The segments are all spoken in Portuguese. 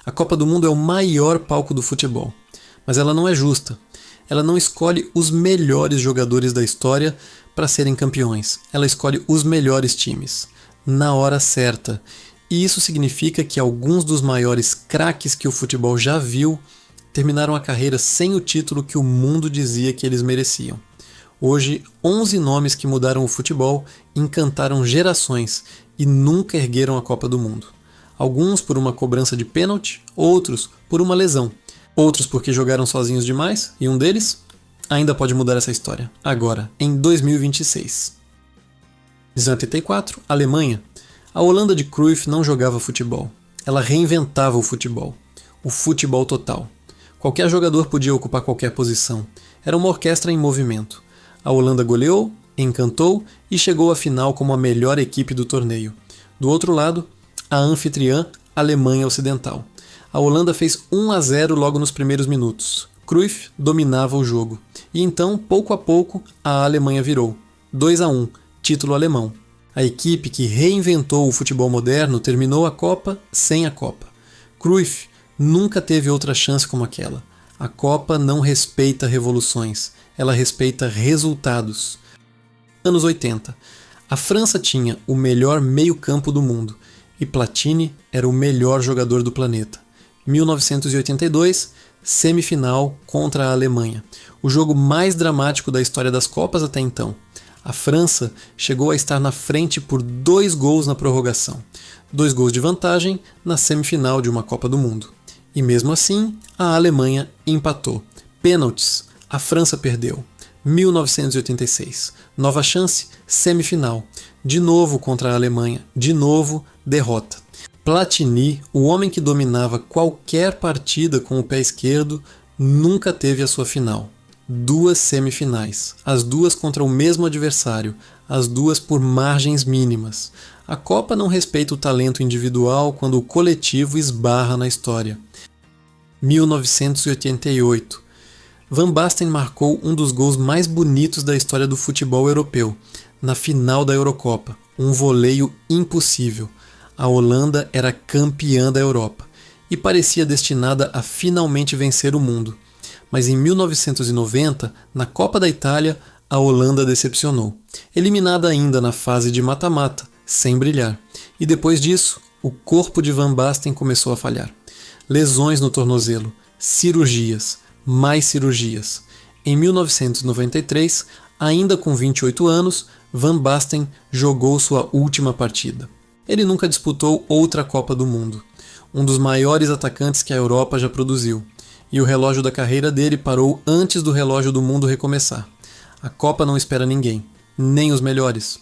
A Copa do Mundo é o maior palco do futebol, mas ela não é justa. Ela não escolhe os melhores jogadores da história para serem campeões. Ela escolhe os melhores times, na hora certa. E isso significa que alguns dos maiores craques que o futebol já viu terminaram a carreira sem o título que o mundo dizia que eles mereciam. Hoje, 11 nomes que mudaram o futebol encantaram gerações e nunca ergueram a Copa do Mundo. Alguns por uma cobrança de pênalti, outros por uma lesão, outros porque jogaram sozinhos demais, e um deles ainda pode mudar essa história, agora, em 2026. 1984, Alemanha. A Holanda de Cruyff não jogava futebol, ela reinventava o futebol total. Qualquer jogador podia ocupar qualquer posição, era uma orquestra em movimento. A Holanda goleou, encantou e chegou à final como a melhor equipe do torneio. Do outro lado, a anfitriã, Alemanha Ocidental. A Holanda fez 1-0 logo nos primeiros minutos. Cruyff dominava o jogo. E então, pouco a pouco, a Alemanha virou. 2-1, título alemão. A equipe que reinventou o futebol moderno terminou a Copa sem a Copa. Cruyff nunca teve outra chance como aquela. A Copa não respeita revoluções, ela respeita resultados. Anos 80. A França tinha o melhor meio-campo do mundo e Platini era o melhor jogador do planeta. 1982, semifinal contra a Alemanha. O jogo mais dramático da história das Copas até então. A França chegou a estar na frente por 2 gols na prorrogação. 2 gols de vantagem na semifinal de uma Copa do Mundo. E mesmo assim, a Alemanha empatou. Pênaltis, a França perdeu. 1986. Nova chance, semifinal. De novo contra a Alemanha, de novo derrota. Platini, o homem que dominava qualquer partida com o pé esquerdo, nunca teve a sua final. 2 semifinais, as 2 contra o mesmo adversário, as 2 por margens mínimas. A Copa não respeita o talento individual quando o coletivo esbarra na história. 1988. Van Basten marcou um dos gols mais bonitos da história do futebol europeu, na final da Eurocopa, um voleio impossível. A Holanda era campeã da Europa e parecia destinada a finalmente vencer o mundo. Mas em 1990, na Copa da Itália, a Holanda decepcionou, eliminada ainda na fase de mata-mata, sem brilhar. E depois disso, o corpo de Van Basten começou a falhar. Lesões no tornozelo, cirurgias, mais cirurgias. Em 1993, ainda com 28 anos, Van Basten jogou sua última partida. Ele nunca disputou outra Copa do Mundo, um dos maiores atacantes que a Europa já produziu, e o relógio da carreira dele parou antes do relógio do mundo recomeçar. A Copa não espera ninguém, nem os melhores.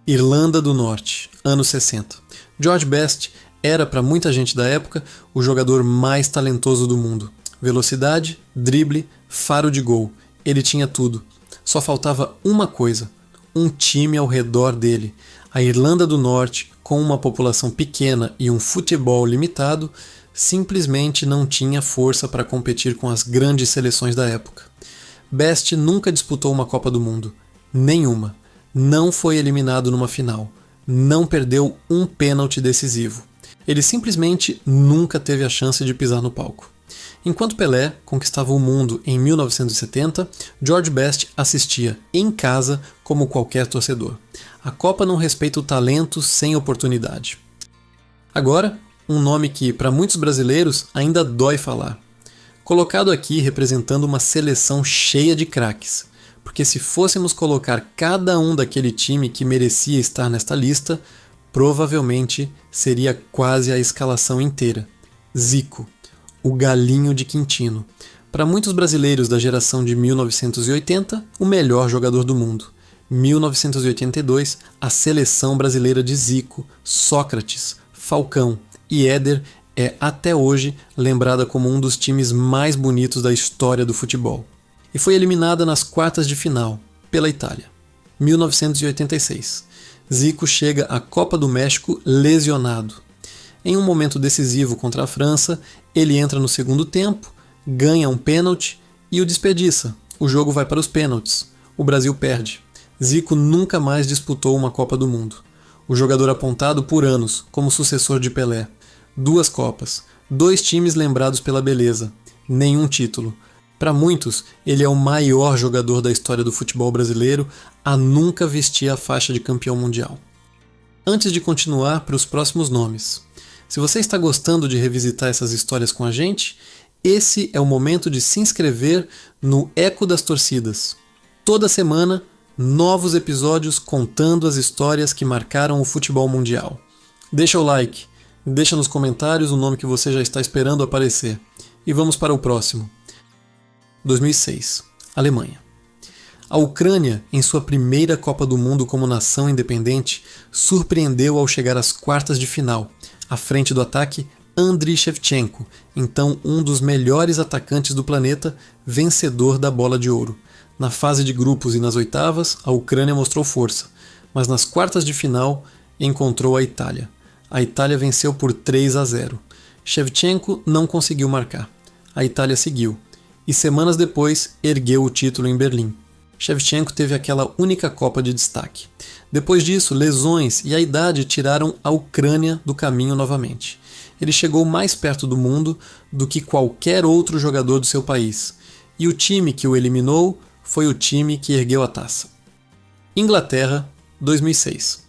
Irlanda do Norte, anos 60. George Best era, para muita gente da época, o jogador mais talentoso do mundo. Velocidade, drible, faro de gol. Ele tinha tudo. Só faltava uma coisa: um time ao redor dele. A Irlanda do Norte, com uma população pequena e um futebol limitado, simplesmente não tinha força para competir com as grandes seleções da época. Best nunca disputou uma Copa do Mundo. Nenhuma. Não foi eliminado numa final. Não perdeu um pênalti decisivo. Ele simplesmente nunca teve a chance de pisar no palco. Enquanto Pelé conquistava o mundo em 1970, George Best assistia em casa como qualquer torcedor. A Copa não respeita o talento sem oportunidade. Agora, um nome que, para muitos brasileiros, ainda dói falar. Colocado aqui representando uma seleção cheia de craques, porque se fôssemos colocar cada um daquele time que merecia estar nesta lista, provavelmente seria quase a escalação inteira. Zico, o galinho de Quintino. Para muitos brasileiros da geração de 1980, o melhor jogador do mundo. 1982, a seleção brasileira de Zico, Sócrates, Falcão e Éder é até hoje lembrada como um dos times mais bonitos da história do futebol. E foi eliminada nas quartas de final, pela Itália. 1986. Zico chega à Copa do México lesionado. Em um momento decisivo contra a França, ele entra no segundo tempo, ganha um pênalti e o desperdiça. O jogo vai para os pênaltis. O Brasil perde. Zico nunca mais disputou uma Copa do Mundo. O jogador apontado por anos como sucessor de Pelé. 2 Copas, 2 times lembrados pela beleza, nenhum título. Para muitos, ele é o maior jogador da história do futebol brasileiro a nunca vestir a faixa de campeão mundial. Antes de continuar para os próximos nomes, se você está gostando de revisitar essas histórias com a gente, esse é o momento de se inscrever no Eco das Torcidas. Toda semana, novos episódios contando as histórias que marcaram o futebol mundial. Deixa o like, deixa nos comentários o nome que você já está esperando aparecer. E vamos para o próximo. 2006, Alemanha. A Ucrânia, em sua primeira Copa do Mundo como nação independente, surpreendeu ao chegar às quartas de final, à frente do ataque Andriy Shevchenko, então um dos melhores atacantes do planeta, vencedor da Bola de Ouro. Na fase de grupos e nas oitavas, a Ucrânia mostrou força, mas nas quartas de final encontrou a Itália. A Itália venceu por 3-0. Shevchenko não conseguiu marcar. A Itália seguiu, e semanas depois ergueu o título em Berlim. Shevchenko teve aquela única Copa de destaque. Depois disso, lesões e a idade tiraram a Ucrânia do caminho novamente. Ele chegou mais perto do mundo do que qualquer outro jogador do seu país, e o time que o eliminou foi o time que ergueu a taça. Inglaterra, 2006.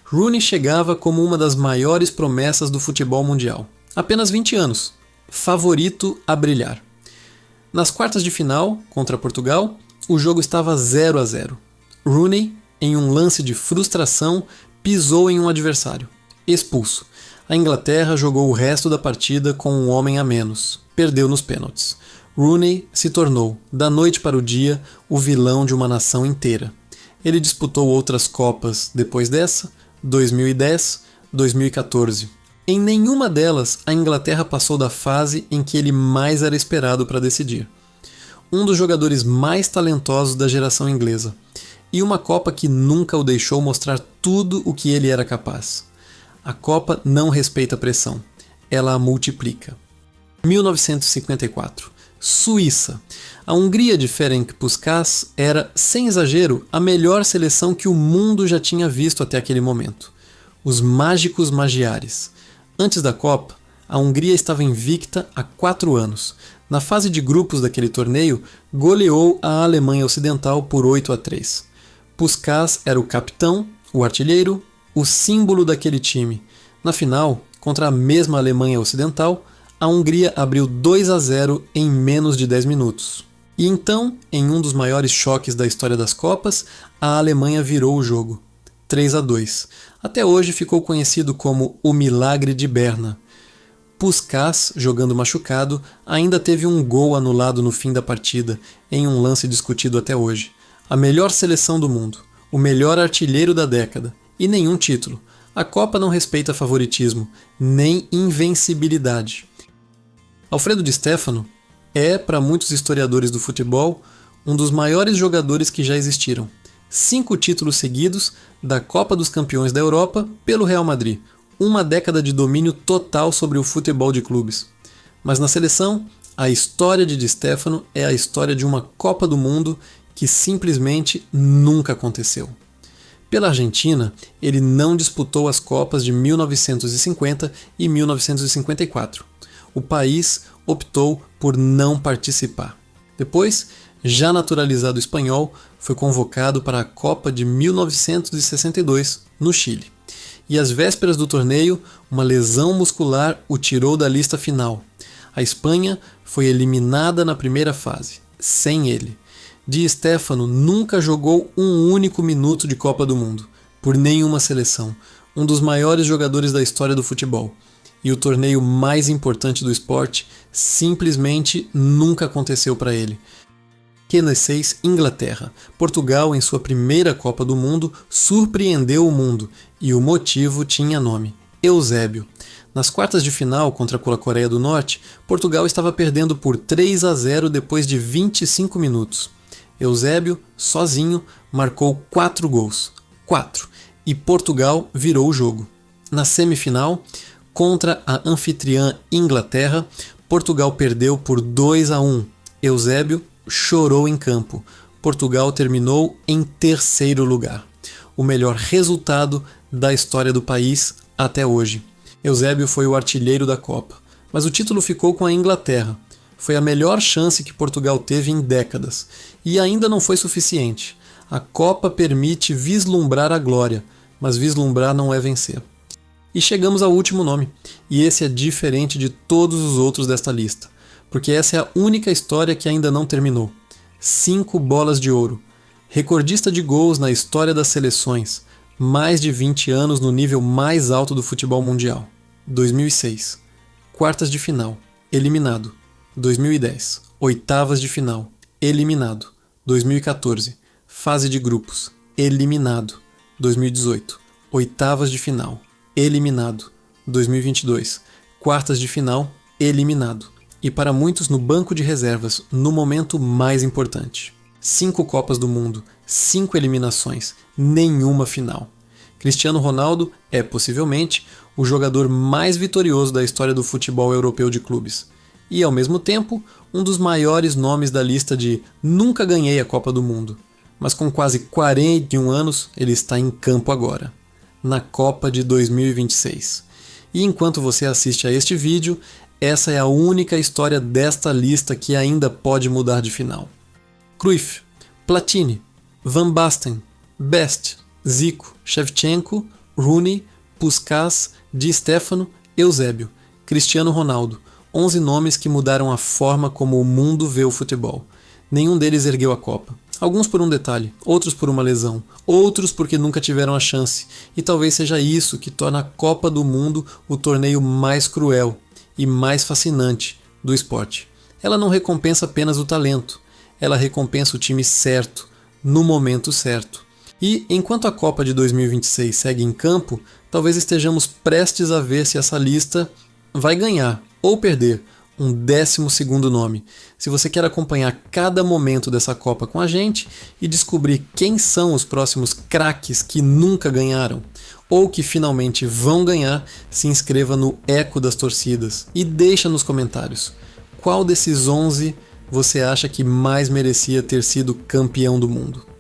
Rooney chegava como uma das maiores promessas do futebol mundial. Apenas 20 anos, favorito a brilhar. Nas quartas de final, contra Portugal, o jogo estava 0-0. Rooney, em um lance de frustração, pisou em um adversário. Expulso. A Inglaterra jogou o resto da partida com um homem a menos. Perdeu nos pênaltis. Rooney se tornou, da noite para o dia, o vilão de uma nação inteira. Ele disputou outras Copas depois dessa, 2010, 2014. Em nenhuma delas, a Inglaterra passou da fase em que ele mais era esperado para decidir. Um dos jogadores mais talentosos da geração inglesa, e uma Copa que nunca o deixou mostrar tudo o que ele era capaz. A Copa não respeita a pressão, ela a multiplica. 1954, Suíça. A Hungria de Ferenc Puskás era, sem exagero, a melhor seleção que o mundo já tinha visto até aquele momento. Os Mágicos Magiares. Antes da Copa, a Hungria estava invicta há 4 anos. Na fase de grupos daquele torneio, goleou a Alemanha Ocidental por 8-3. Puskás era o capitão, o artilheiro, o símbolo daquele time. Na final, contra a mesma Alemanha Ocidental, a Hungria abriu 2-0 em menos de 10 minutos. E então, em um dos maiores choques da história das Copas, a Alemanha virou o jogo. 3-2. Até hoje ficou conhecido como o Milagre de Berna. Puskás, jogando machucado, ainda teve um gol anulado no fim da partida, em um lance discutido até hoje. A melhor seleção do mundo, o melhor artilheiro da década, e nenhum título. A Copa não respeita favoritismo, nem invencibilidade. Alfredo Di Stéfano é, para muitos historiadores do futebol, um dos maiores jogadores que já existiram. 5 títulos seguidos da Copa dos Campeões da Europa pelo Real Madrid. Uma década de domínio total sobre o futebol de clubes. Mas na seleção, a história de Di Stéfano é a história de uma Copa do Mundo que simplesmente nunca aconteceu. Pela Argentina, ele não disputou as Copas de 1950 e 1954. O país optou por não participar. Depois, já naturalizado espanhol, foi convocado para a Copa de 1962, no Chile. E às vésperas do torneio, uma lesão muscular o tirou da lista final. A Espanha foi eliminada na primeira fase, sem ele. Di Stéfano nunca jogou um único minuto de Copa do Mundo, por nenhuma seleção, um dos maiores jogadores da história do futebol. E o torneio mais importante do esporte simplesmente nunca aconteceu para ele. Q6, Inglaterra. Portugal, em sua primeira Copa do Mundo, surpreendeu o mundo, e o motivo tinha nome: Eusébio. Nas quartas de final contra a Coreia do Norte, Portugal estava perdendo por 3-0 depois de 25 minutos. Eusébio, sozinho, marcou 4 gols. 4. E Portugal virou o jogo. Na semifinal, contra a anfitriã Inglaterra, Portugal perdeu por 2-1. Eusébio chorou em campo. Portugal terminou em 3º lugar. O melhor resultado da história do país até hoje. Eusébio foi o artilheiro da Copa. mas o título ficou com a Inglaterra. Foi a melhor chance que Portugal teve em décadas, e ainda não foi suficiente. A Copa permite vislumbrar a glória, mas vislumbrar não é vencer. E chegamos ao último nome, e esse é diferente de todos os outros desta lista, porque essa é a única história que ainda não terminou. 5 bolas de ouro. Recordista de gols na história das seleções, mais de 20 anos no nível mais alto do futebol mundial. 2006. Quartas de final, eliminado. 2010. Oitavas de final, eliminado. 2014. Fase de grupos, eliminado. 2018. Oitavas de final, eliminado. 2022. Quartas de final, eliminado. E para muitos no banco de reservas, no momento mais importante. 5 Copas do Mundo, 5 eliminações, nenhuma final. Cristiano Ronaldo é, possivelmente, o jogador mais vitorioso da história do futebol europeu de clubes. E, ao mesmo tempo, um dos maiores nomes da lista de nunca ganhei a Copa do Mundo. Mas com quase 41 anos, ele está em campo agora, na Copa de 2026. E enquanto você assiste a este vídeo, essa é a única história desta lista que ainda pode mudar de final. Cruyff, Platini, Van Basten, Best, Zico, Shevchenko, Rooney, Puskás, Di Stéfano, Eusébio, Cristiano Ronaldo. 11 nomes que mudaram a forma como o mundo vê o futebol. Nenhum deles ergueu a Copa. Alguns por um detalhe, outros por uma lesão, outros porque nunca tiveram a chance. E talvez seja isso que torna a Copa do Mundo o torneio mais cruel e mais fascinante do esporte. Ela não recompensa apenas o talento, ela recompensa o time certo, no momento certo. E enquanto a Copa de 2026 segue em campo, talvez estejamos prestes a ver se essa lista vai ganhar ou perder um 12º nome. Se você quer acompanhar cada momento dessa Copa com a gente e descobrir quem são os próximos craques que nunca ganharam ou que finalmente vão ganhar, se inscreva no Eco das Torcidas e deixa nos comentários qual desses 11 você acha que mais merecia ter sido campeão do mundo.